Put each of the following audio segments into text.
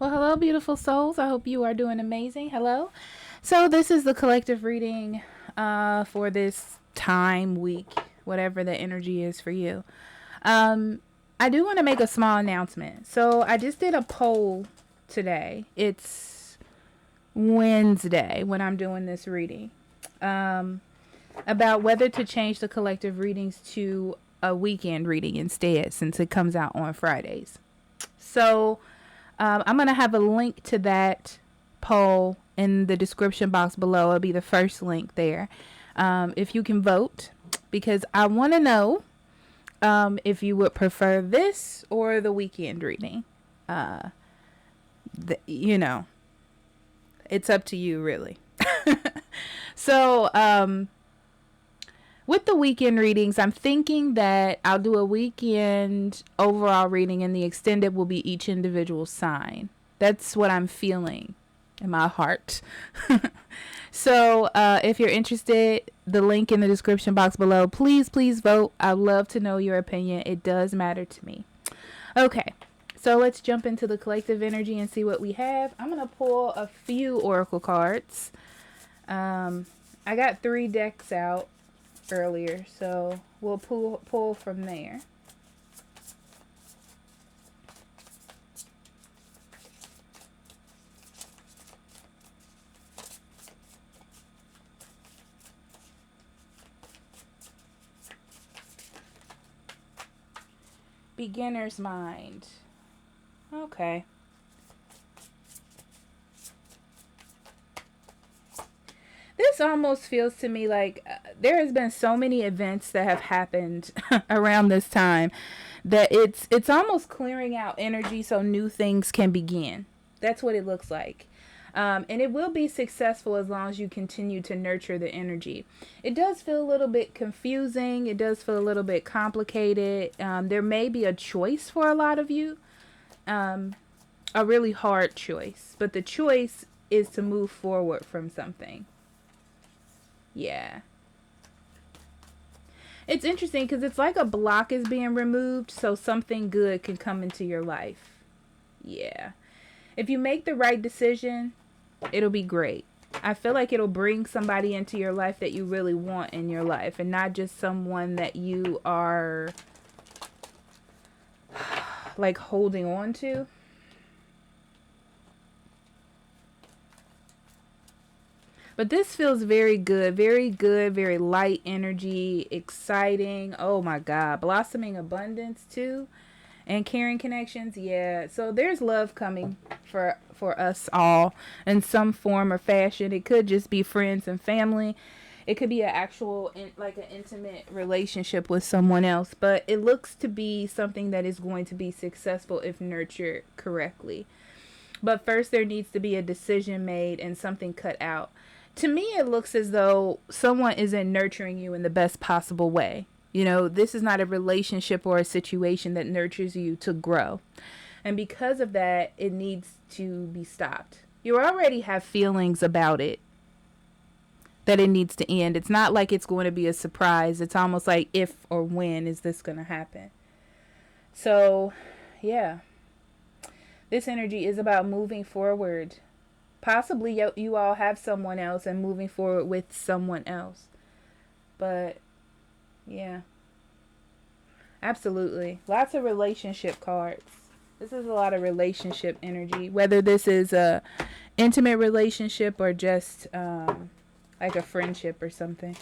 Well, hello, beautiful souls. I hope you are doing amazing. Hello. So, this is the collective reading for this time, week, whatever the energy is for you. I do want to make a small announcement. So, I just did a poll today. It's Wednesday when I'm doing this reading about whether to change the collective readings to a weekend reading instead, since it comes out on Fridays. So, I'm going to have a link to that poll in the description box below. It'll be the first link there. If you can vote, because I want to know if you would prefer this or the weekend reading. It's up to you, really. So, with the weekend readings, I'm thinking that I'll do a weekend overall reading and the extended will be each individual sign. That's what I'm feeling in my heart. So if you're interested, the link in the description box below, please vote. I'd love to know your opinion. It does matter to me. Okay, so let's jump into the collective energy and see what we have. I'm going to pull a few oracle cards. I got 3 decks out earlier, so we'll pull from there. Beginner's mind. Okay. This almost feels to me like there has been so many events that have happened around this time that it's almost clearing out energy so new things can begin. That's what it looks like. And it will be successful as long as you continue to nurture the energy. It does feel a little bit confusing. It does feel a little bit complicated. There may be a choice for a lot of you. A really hard choice. But the choice is to move forward from something. Yeah. It's interesting because it's like a block is being removed so something good can come into your life. Yeah. If you make the right decision, it'll be great. I feel like it'll bring somebody into your life that you really want in your life and not just someone that you are like holding on to. But this feels very good, very light energy, exciting. Oh my God. Blossoming abundance too. And caring connections. Yeah. So there's love coming for us all in some form or fashion. It could just be friends and family. It could be an actual, like an intimate relationship with someone else. But it looks to be something that is going to be successful if nurtured correctly. But first there needs to be a decision made and something cut out. To me, it looks as though someone isn't nurturing you in the best possible way. You know, this is not a relationship or a situation that nurtures you to grow. And because of that, it needs to be stopped. You already have feelings about it, that it needs to end. It's not like it's going to be a surprise. It's almost like if or when is this going to happen. So, yeah. This energy is about moving forward. Possibly you all have someone else and moving forward with someone else. But, yeah. Absolutely. Lots of relationship cards. This is a lot of relationship energy. Whether this is a intimate relationship or just like a friendship or something.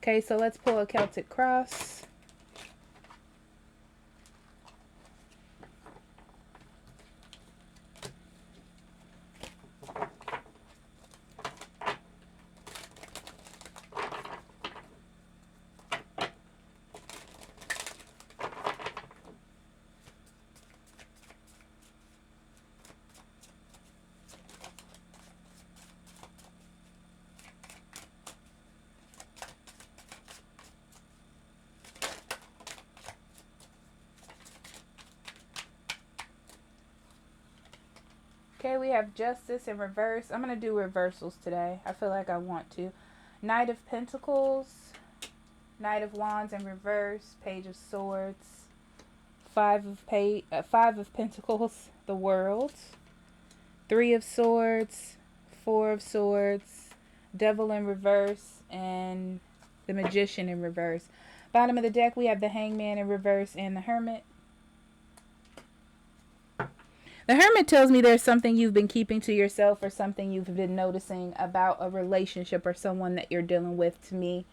Okay, so let's pull a Celtic cross. Okay, we have Justice in reverse. I'm going to do reversals today. I feel like I want to. Knight of Pentacles, Knight of Wands in reverse, Page of Swords, Five of Pentacles, the World, Three of Swords, Four of Swords, Devil in reverse, and the Magician in reverse. Bottom of the deck, we have the Hangman in reverse and the Hermit. The Hermit tells me there's something you've been keeping to yourself, or something you've been noticing about a relationship or someone that you're dealing with. To me,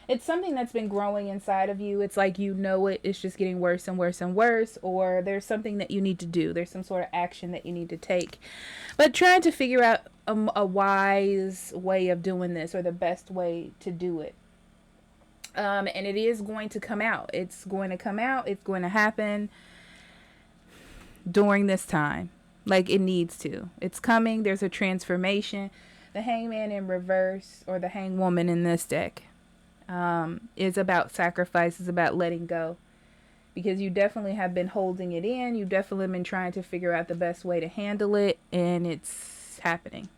it's something that's been growing inside of you. It's like, you know, it's just getting worse and worse and worse, or there's something that you need to do. There's some sort of action that you need to take. But trying to figure out a wise way of doing this, or the best way to do it. And it is going to come out. It's going to come out. It's going to happen during this time. Like, it needs to. It's coming. There's a transformation. The Hangman in reverse, or the Hangwoman in this deck, is about sacrifice, is about letting go. Because you definitely have been holding it in. You definitely been trying to figure out the best way to handle it. And it's happening.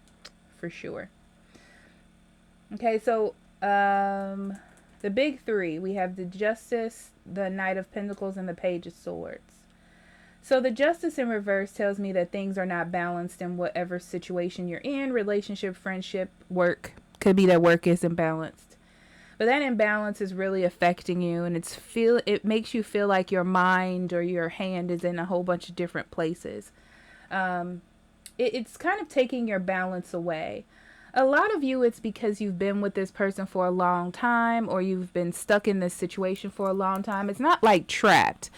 For sure. Okay, so the big three. We have the Justice, the Knight of Pentacles, and the Page of Swords. So the Justice in reverse tells me that things are not balanced in whatever situation you're in. Relationship, friendship, work. Could be that work isn't balanced. But that imbalance is really affecting you, and it makes you feel like your mind or your hand is in a whole bunch of different places. It's kind of taking your balance away. A lot of you, it's because you've been with this person for a long time, or you've been stuck in this situation for a long time. It's not like trapped.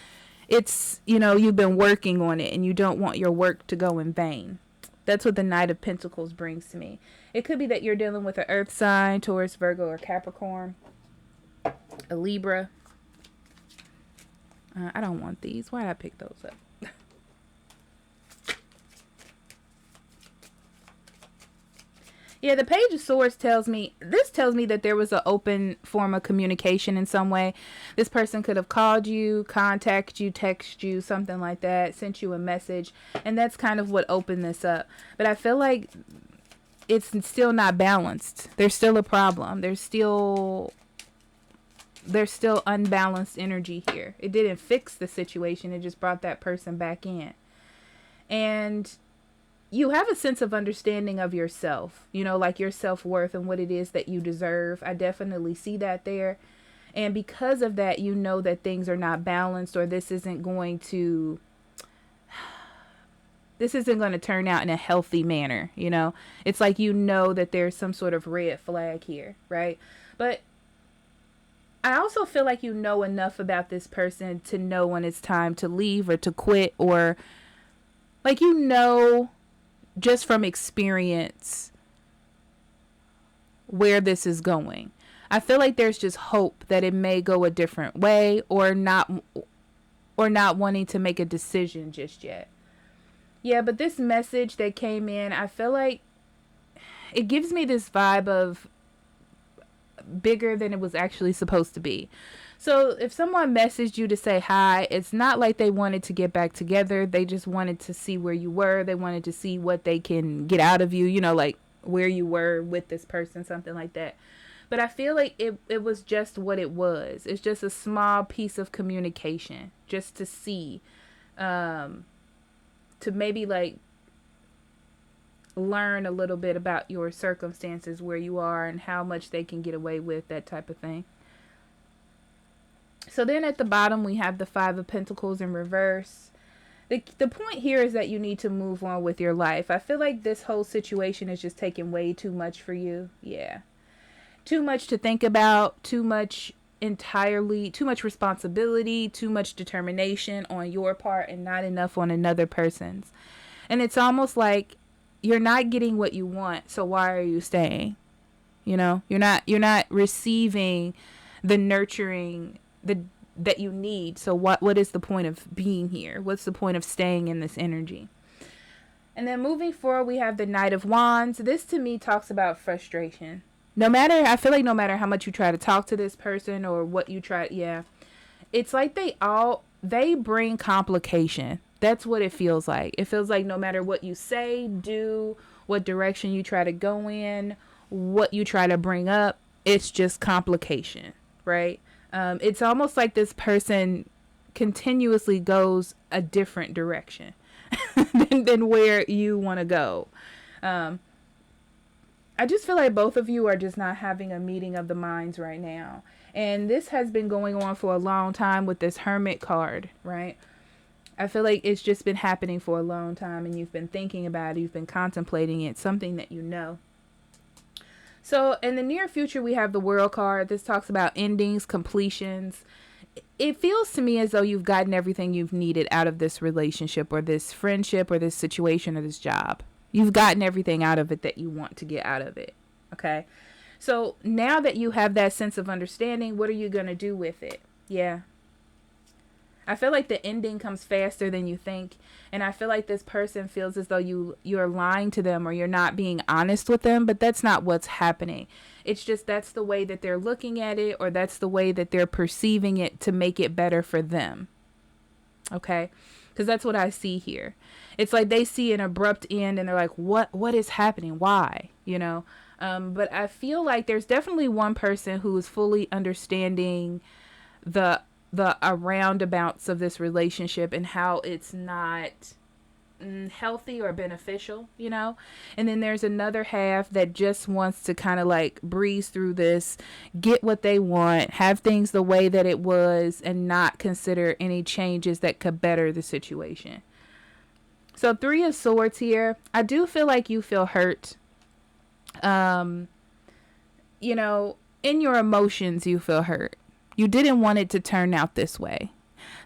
It's, you know, you've been working on it and you don't want your work to go in vain. That's what the Knight of Pentacles brings to me. It could be that you're dealing with an earth sign, Taurus, Virgo, or Capricorn, a Libra. I don't want these. Why did I pick those up? Yeah, the Page of Swords tells me that there was an open form of communication in some way. This person could have called you, contacted you, texted you, something like that, sent you a message. And that's kind of what opened this up. But I feel like it's still not balanced. There's still a problem. There's still unbalanced energy here. It didn't fix the situation. It just brought that person back in. And you have a sense of understanding of yourself, you know, like your self-worth and what it is that you deserve. I definitely see that there. And because of that, you know that things are not balanced, or this isn't going to turn out in a healthy manner. You know, it's like, you know that there's some sort of red flag here, right? But I also feel like you know enough about this person to know when it's time to leave or to quit, or like, you know, just from experience where this is going. I feel like there's just hope that it may go a different way, or not wanting to make a decision just yet. Yeah, but this message that came in, I feel like it gives me this vibe of bigger than it was actually supposed to be. So if someone messaged you to say hi, it's not like they wanted to get back together. They just wanted to see where you were. They wanted to see what they can get out of you, you know, like where you were with this person, something like that. But I feel like it was just what it was. It's just a small piece of communication, just to see, to maybe like learn a little bit about your circumstances, where you are and how much they can get away with, that type of thing. So then at the bottom, we have the Five of Pentacles in reverse. The point here is that you need to move on with your life. I feel like this whole situation is just taking way too much for you. Yeah. Too much to think about, too much responsibility, too much determination on your part, and not enough on another person's. And it's almost like you're not getting what you want, so why are you staying? You know, you're not receiving the nurturing that you need. So what is the point of being here? What's the point of staying in this energy? And then moving forward, we have the Knight of Wands. This to me talks about frustration. I feel like no matter how much you try to talk to this person, or what you try, it's like they bring complication. That's what it feels like. It feels like no matter what you say, do, what direction you try to go in, what you try to bring up, it's just complication, right? It's almost like this person continuously goes a different direction than where you want to go. I just feel like both of you are just not having a meeting of the minds right now. And this has been going on for a long time with this Hermit card, right? I feel like it's just been happening for a long time, and you've been thinking about it, you've been contemplating it, something that you know. So in the near future, we have the World card. This talks about endings, completions. It feels to me as though you've gotten everything you've needed out of this relationship or this friendship or this situation or this job. You've gotten everything out of it that you want to get out of it. Okay. So now that you have that sense of understanding, what are you going to do with it? Yeah. I feel like the ending comes faster than you think. And I feel like this person feels as though you're lying to them or you're not being honest with them. But that's not what's happening. It's just that's the way that they're looking at it, or that's the way that they're perceiving it to make it better for them. Okay? Because that's what I see here. It's like they see an abrupt end and they're like, what is happening? Why? You know? But I feel like there's definitely one person who is fully understanding the roundabouts of this relationship and how it's not healthy or beneficial, you know? And then there's another half that just wants to kind of like breeze through this, get what they want, have things the way that it was, and not consider any changes that could better the situation. So 3 of Swords here. I do feel like you feel hurt. You know, in your emotions, you feel hurt. You didn't want it to turn out this way.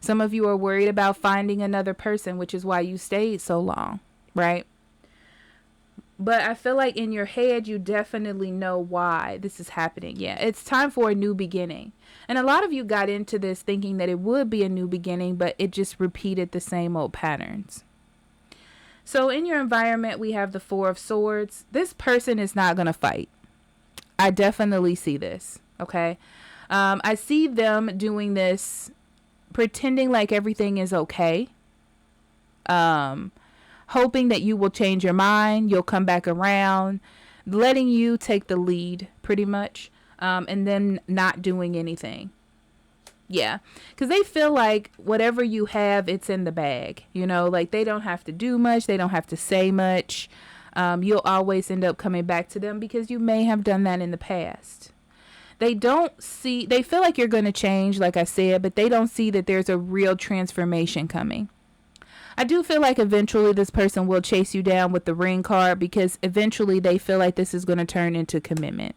Some of you are worried about finding another person, which is why you stayed so long, right? But I feel like in your head, you definitely know why this is happening. Yeah, it's time for a new beginning. And a lot of you got into this thinking that it would be a new beginning, but it just repeated the same old patterns. So in your environment, we have the 4 of Swords. This person is not going to fight. I definitely see this, okay? I see them doing this, pretending like everything is okay. Hoping that you will change your mind, you'll come back around, letting you take the lead pretty much, and then not doing anything. Yeah, because they feel like whatever you have, it's in the bag, you know, like they don't have to do much, they don't have to say much. You'll always end up coming back to them because you may have done that in the past. They feel like you're going to change, like I said, but they don't see that there's a real transformation coming. I do feel like eventually this person will chase you down with the Ring card, because eventually they feel like this is going to turn into commitment.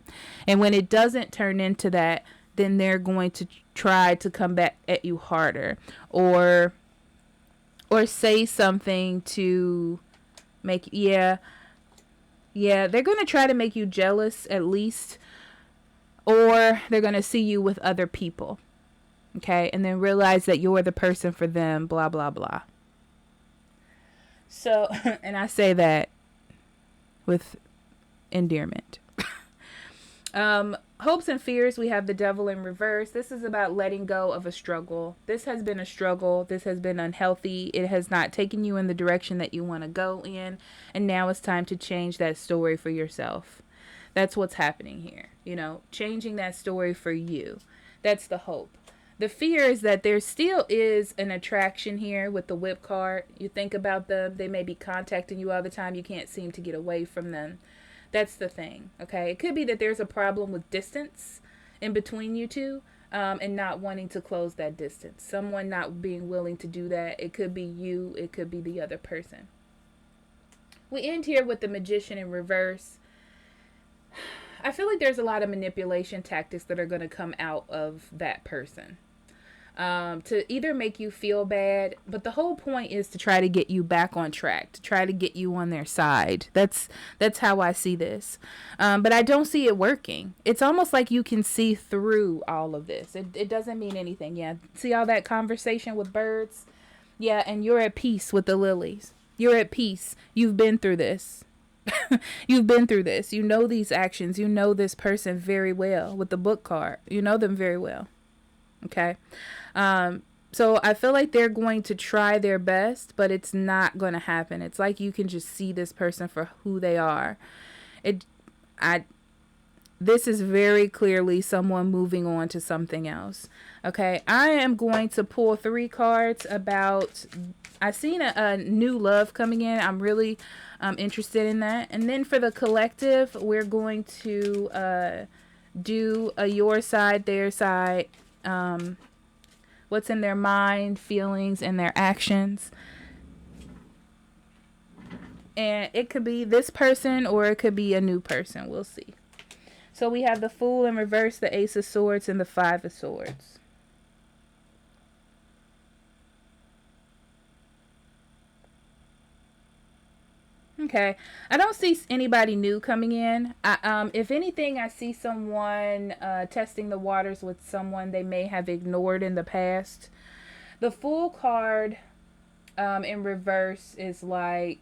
And when it doesn't turn into that, then they're going to try to come back at you harder, or say something to make, they're going to try to make you jealous at least, or they're going to see you with other people. Okay. And then realize that you're the person for them, blah, blah, blah. So, and I say that with endearment. Hopes and fears, we have the Devil in reverse. This is about letting go of a struggle. This has been a struggle. This has been unhealthy. It has not taken you in the direction that you want to go in. And now it's time to change that story for yourself. That's what's happening here. You know, changing that story for you. That's the hope. The fear is that there still is an attraction here with the Whip card. You think about them. They may be contacting you all the time. You can't seem to get away from them. That's the thing, okay? It could be that there's a problem with distance in between you two, and not wanting to close that distance. Someone not being willing to do that. It could be you. It could be the other person. We end here with the Magician in reverse. I feel like there's a lot of manipulation tactics that are going to come out of that person. To either make you feel bad, but the whole point is to try to get you back on track, to try to get you on their side. That's how I see this. But I don't see it working. It's almost like you can see through all of this. It doesn't mean anything. Yeah. See all that conversation with birds? Yeah. And you're at peace with the lilies. You're at peace. You've been through this. You've been through this. You know these actions. You know this person very well with the Book card. You know them very well. Okay. So I feel like they're going to try their best, but it's not going to happen. It's like you can just see this person for who they are. this is very clearly someone moving on to something else. Okay, I am going to pull 3 cards about, I seen a new love coming in. I'm really interested in that. And then for the collective, we're going to do a your side, their side, what's in their mind, feelings, and their actions. And it could be this person or it could be a new person. We'll see. So we have the Fool in reverse, the Ace of Swords, and the Five of Swords. Okay. I don't see anybody new coming in. If anything, I see someone testing the waters with someone they may have ignored in the past. The Fool card in reverse is like,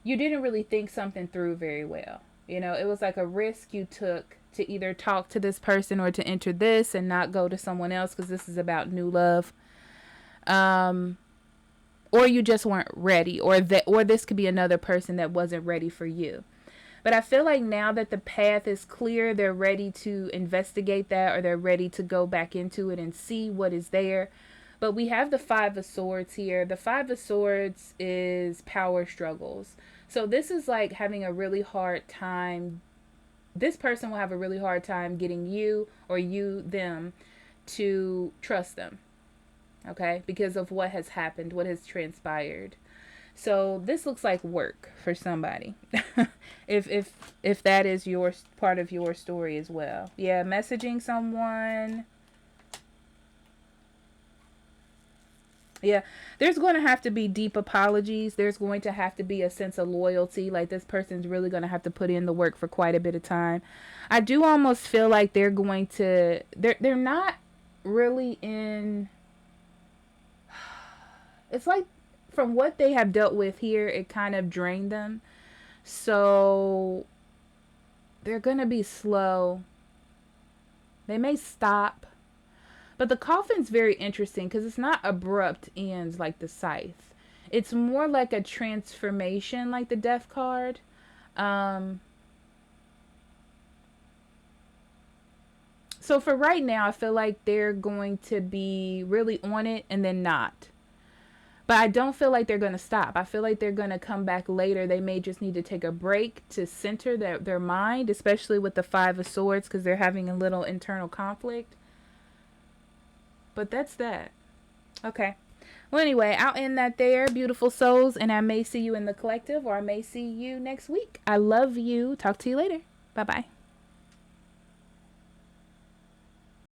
you didn't really think something through very well. You know, it was like a risk you took to either talk to this person or to enter this and not go to someone else, because this is about new love. Or you just weren't ready, or this could be another person that wasn't ready for you. But I feel like now that the path is clear, they're ready to investigate that, or they're ready to go back into it and see what is there. But we have the Five of Swords here. The Five of Swords is power struggles. So this is like having a really hard time. This person will have a really hard time getting you or you, them, to trust them. Okay? Because of what has happened, what has transpired. So this looks like work for somebody. if that is your part of your story as well. Yeah, messaging someone. Yeah, there's going to have to be deep apologies. There's going to have to be a sense of loyalty. Like, this person's really going to have to put in the work for quite a bit of time. I do almost feel like they're going to, they're not really in, it's like from what they have dealt with here, it kind of drained them. So they're going to be slow. They may stop. But the coffin's very interesting because it's not abrupt ends like the scythe. It's more like a transformation like the death card. So for right now, I feel like they're going to be really on it and then not. But I don't feel like they're going to stop. I feel like they're going to come back later. They may just need to take a break to center their mind, especially with the Five of Swords, because they're having a little internal conflict. But that's that. Okay. Well, anyway, I'll end that there, beautiful souls. And I may see you in the collective, or I may see you next week. I love you. Talk to you later. Bye-bye.